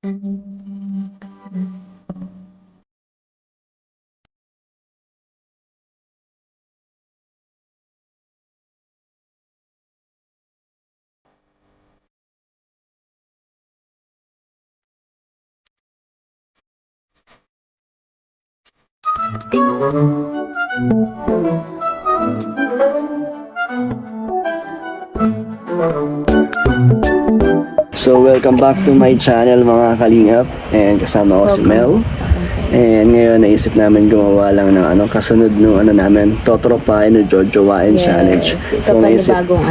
So welcome back to my channel mga kalingap, and kasama ko si Mel. And ngayon naisip namin gumawa lang ng kasunod nung namin, totropahin o jojowain challenge. Ito So naisip bagong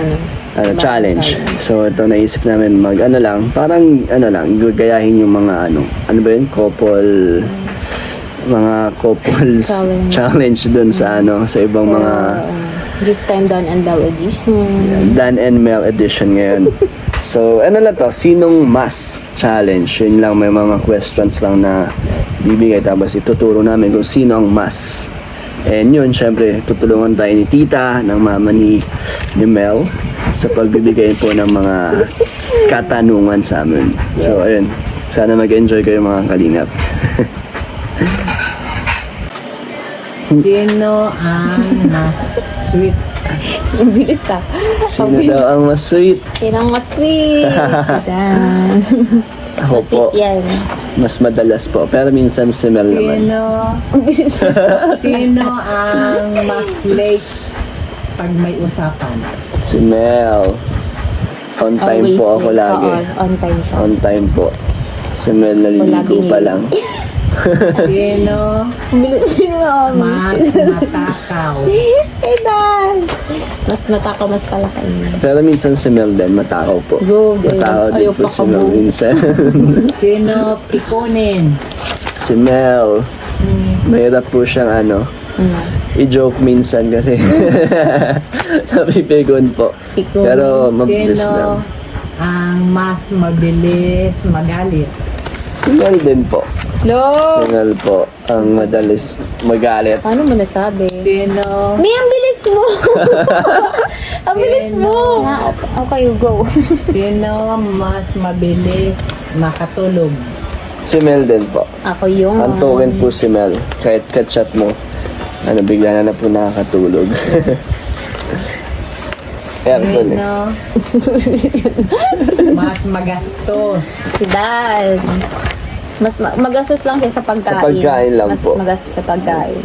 challenge. So ito naisip namin lang, parang gayahin yung mga couple, mga couples challenge dun sa sa ibang mga this time Dan and Mel edition. Dan and Mel edition ngayon. So, lang to, sinong mas challenge? Yun lang, may mga questions lang na bibigay, tapos ituturo namin kung sino ang mas. And yun, syempre, tutulungan tayo ni Tita, ng mama ni Mel, sa pagbibigay po ng mga katanungan sa amin. So, ayun, sana mag-enjoy kayo mga kalingap. Sino ang mas sweet? Ang bilis ka. Sino daw ang mas sweet? Sino ang mas sweet? Dan. Ako Mas po, sweet yan. mas madalas po. Pero minsan si Mel naman. Ang bilis Sino ang mas late pag may usapan? Si Mel. On time Always po ako late. lagi. Oo, on time siya. On time po. Si Mel naliligo laging pa late. lang. Sino Ang bilis sino mas matakaw? Eh, Dan. Mas matakaw, mas palaki niya. Pero minsan si Mel din, matakaw po. Bro, din. Matakaw din Ayaw po pa si ka Mel mo. minsan. Sino pikunin? Si Mel. Mahirap po siyang i-joke minsan kasi napipigon po. Pikon. Pero mabilis Sino lang. ang mas mabilis magalit? Si Mel din po. Lo! Si Mel po ang madalis magalit. Paano mo nasabi? Sino May, ang bilis mo! Ang bilis mo! Okay, go. Sino mas mabilis makatulog? Si Mel din po. Ako yung... Antukin po si Mel. Kahit chat mo, bigla na po nakakatulog. Actually. Sino mas magastos? Si Dan. Mas magastos lang siya sa pagkain. Sa pagkain lang mas po. Mas magastos sa pagkain.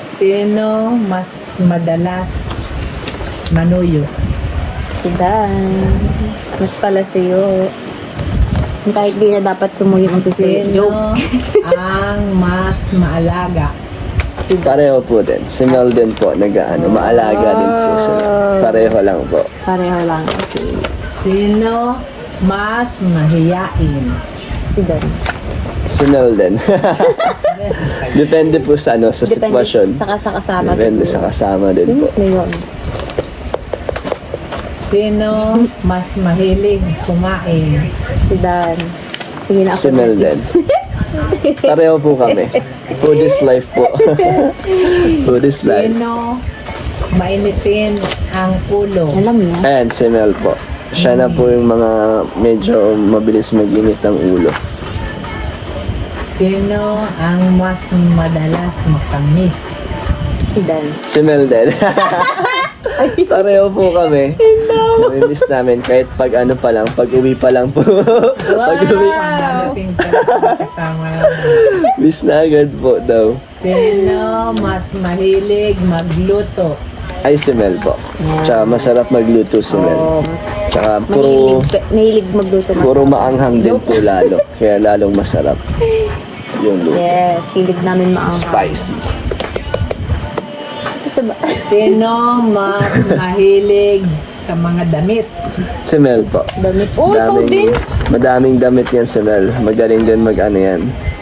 Sino mas madalas manuyo? Si Dan. Mas pala sa'yo. Kahit di na dapat sumuyo ang susunod. Sino Joke. ang mas maalaga? Pareho po din. Si Mel din po, maalaga din po sila. Pareho lang po. Pareho lang. Okay. Sino mas mahiyain? Si Dan. Si Mel din. Depende po sa sa sitwasyon. Sa kasama. Depende sa kasama din po. Mas mayon. Sino mas mahilig kumain? Si Dan. Sige na ako. Si Mel din. Pareho po kami. Food is life po. Food is life. Sino mainitin ang ulo? Alam niya. And si Mel po. Siya na po yung mga medyo mabilis mag-init ang ulo. Sino ang mas madalas makamiss? Si Dan. Si Mel din. Pareho po kami. Namimiss namin kahit pag pa lang, pag uwi pa lang po. Pag uwi, Pagdating ka kasama. miss na agad po daw. Sino mas mahilig magluto? Ay, si Mel po. Tsaka masarap magluto si Mel. Tsaka Mahilig magluto. puro maanghang din po lalo. Kaya lalong masarap. Yung luto. Yes, hilig namin maanghang. Spicy. Basta ba? Sino mas mahilig sa mga damit? Si Mel po. Damit. Oh, ikaw din. Madaming damit yan si Mel. Magaling din yan.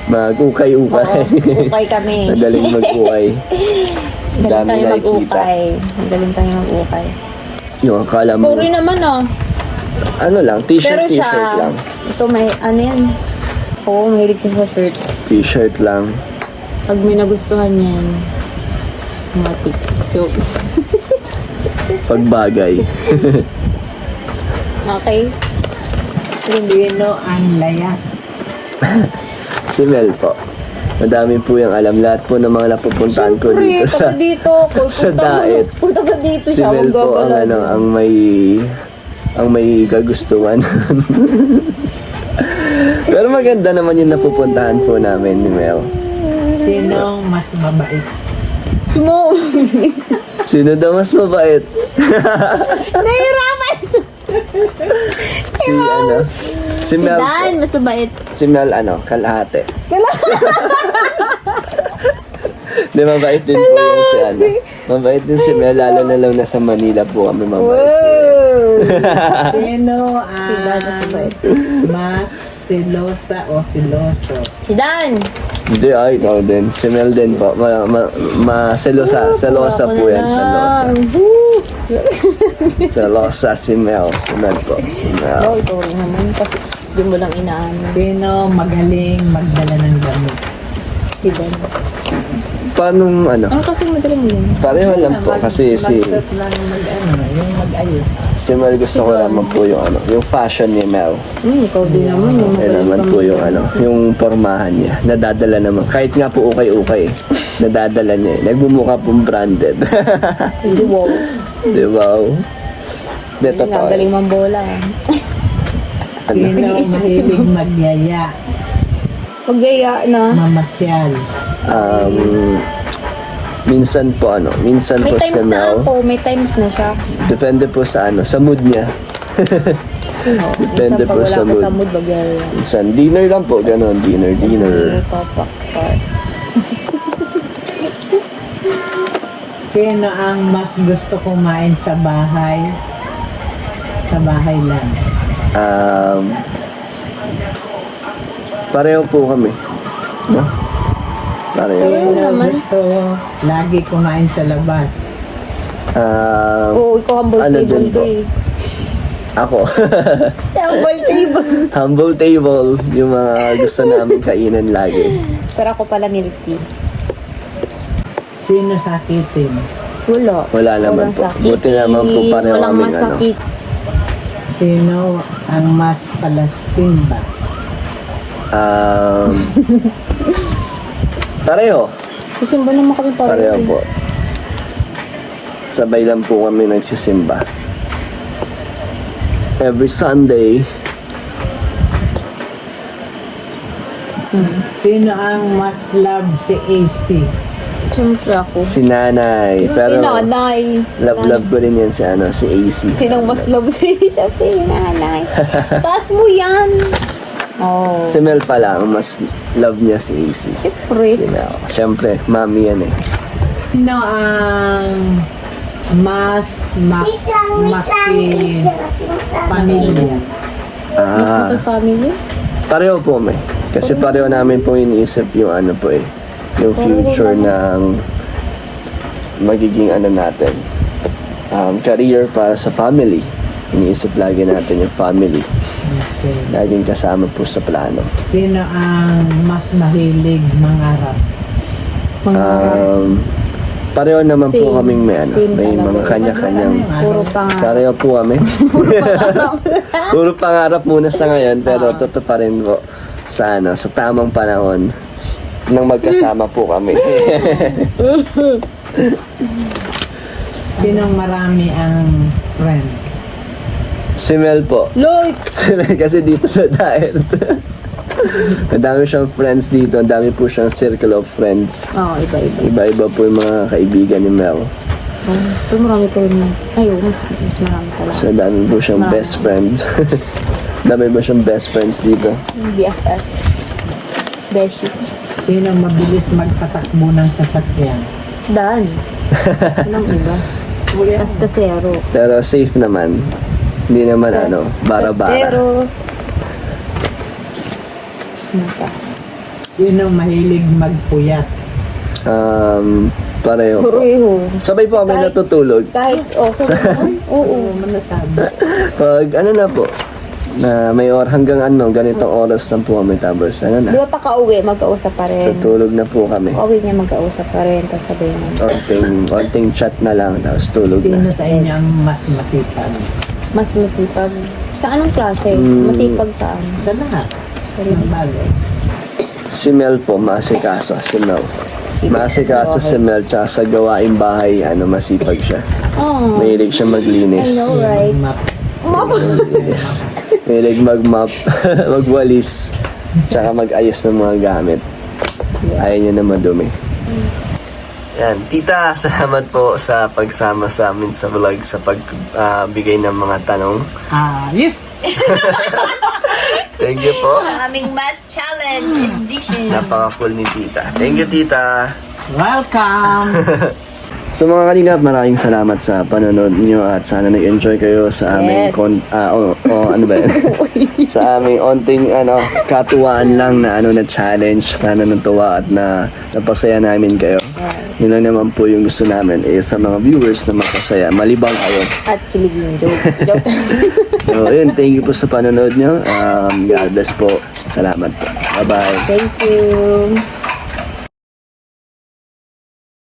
Mag-ukay-ukay. Ukay kami. Madaling mag-ukay. Galing Dami tayo nakikita. mag-ukay. Galing tayo mag-ukay. Yung akala mo, Puri naman lang, Pero t-shirt siya, lang. ito may, yan? Oo, mahilig siya sa shirts. T-shirt lang. Pag may nagustuhan yan, matik. Joke. Pagbagay. Okay. Sino ang layas? Si Mel po. Madami po yung alam. Lahat po ng mga napupuntahan ko dito sa... dito. sa diet. Punta ka dito Si siya. Mel po ang ano, ang may kagustuhan. Pero maganda naman yung napupuntahan po namin ni Mel. Sino mas mabait? Sumo. Sino daw mas mabait? Nahirapan. Si ano? Si Si Mel po. Dan, mas mabait. Si Mel ano, kalahati. Di, mabait din po yun si ano. Mabait din si Mel, lalo na lang nasa Manila po kami mabait. Wow. Sino Si Dan, mas ang mabait. mas silosa o siloso? Si Dan. Hindi, ay, ikaw din. Si Mel din po. Selosa po yan, selosa. Selosa si Mel. Si Mel po. Si Mel. Oh, ito rin naman. Kasi di mo lang inaano. Sino magaling magdala ng gamot? Si Dan. Paano, ano? Ano kasi madaling yun? Pareho lang po kasi Mag-set lang yung mag-ayos. si Mel gusto ko naman po yung ano, yung fashion ni Mel. Ikaw din naman. Yung Yan naman po yung ano, yung pormahan niya. Nadadala naman. Kahit nga po ukay-ukay, nadadala niya. Nagmumukha pong branded. Hindi, wow. Di ba? Di, Hindi totoo. nga, galing mambola. Sino Nag-iisip si mahilig magyaya? Paggaya na. Mamasyal. Minsan po ano, minsan May po si times na Mel. ako. May times na siya. Depende po sa ano, sa mood niya. Depende Minsan pag po wala sa ka mood. sa mood, bagyaya. Minsan, dinner lang po, gano'n, dinner. Papakpar. Sino ang mas gusto kumain sa bahay? Sa bahay lang. Pareho po kami. No? Pareho. Sino naman? gusto lagi kumain sa labas? Oo, ikaw humble Ano table din ko po? eh. Ako. Humble table. Humble table, yung mga gusto namin kainan lagi. Pero ako pala milk tea. Sino sakitin? Wala. Wala naman Walang po. sakit. Buti naman po pareho Walang kaming ano. masakit. Sino ang mas palasimba? Pareho. Kasi ba naman kami Pareho pareho? po. Sabay lang po kami nagsisimba. Every Sunday. Sino ang mas love si AC? Siyempre ako. Si Nanay. Pero Sinanay. love ko rin yan si ano, si AC. Sinong mas love siya? Sinanay. Taas mo yan. Oh. Si Mel pala, ang mas love niya si AC. Siyempre. Si Mel. Siyempre, mami yan eh. Sino ang mas pamilya? Mas Ah, family? pareho po may. Kasi pareho namin po iniisip yung ano po eh. Yung future ng magiging ano natin. Career para sa family. Iniisip lagi natin yung family. Okay. Laging kasama po sa plano. Sino ang mas mahilig mangarap? Pareho naman po Same. kaming may ano. Same May talaga. mga kanya-kanyang. Puro pangarap. Pareho po kami. Puro pangarap muna sa ngayon, pero totoo pa rin po sa ano, sa tamang panahon nang magkasama po kami. Sinong marami ang friend? Si Mel po. Lloyd! Si Mel kasi dito sa diet. Ang dami siyang friends dito, ang dami po siyang circle of friends. Oo, iba-iba. Iba-iba po yung mga kaibigan ni Mel. Pero marami pa rin yun. Ay, mas marami pala. So, dami po siyang Marami. best friends. Dami po siyang best friends dito. BFF. Beshi. Sino mabilis magpatakbo ng sasakyan? Dan. Anong iba? Kaskasero. Pero safe naman. Hindi naman ano, bara-bara. Kaskasero. Ano pa? Sino mahilig magpuyat? Pareho po. Pareho. Sabay po kami Kahit- natutulog. Kahit, oo. Manasabi. Pag ano na po, na may hanggang ano, ganitong oras lang po kami tapos ano Di na, ba paka-uwi, mag-kausap pa rin. tutulog na po kami. Paka-uwi niya, mag-kausap pa rin. Tapos sabay mo. Konting chat na lang, tapos tulog Sino na. sa inyo ang mas masipag? Mas masipag. Sa anong klase? Masipag saan? Sa lahat ng bagay. Si Mel po, maasikaso. Si Mel. Maasikaso si Mel, tsaka sa gawaing bahay, masipag siya. Oh, Mahilig siya I maglinis. know, right? Map. Yes. Mahilig mag-mop, magwalis, tsaka mag-ayos ng mga gamit. Ayaw niya na madumi. Yan. Tita, salamat po sa pagsama sa amin sa vlog, sa pagbigay ng mga tanong. Yes. Thank you po. Aming Math Challenge edition. Napaka-cool ni Tita. Thank you, Tita. Welcome. So mga kalingap, maraming salamat sa panonood nyo at sana nag-enjoy kayo sa aming Yes. sa aming onting katuwaan lang na na challenge. Sana natuwa at napasaya namin kayo. Yun lang naman po yung gusto namin sa mga viewers na magpasaya. Malibang kayo. At kiligin joke. So yun, thank you po sa panonood nyo. God bless po. Salamat po. Bye-bye. Thank you.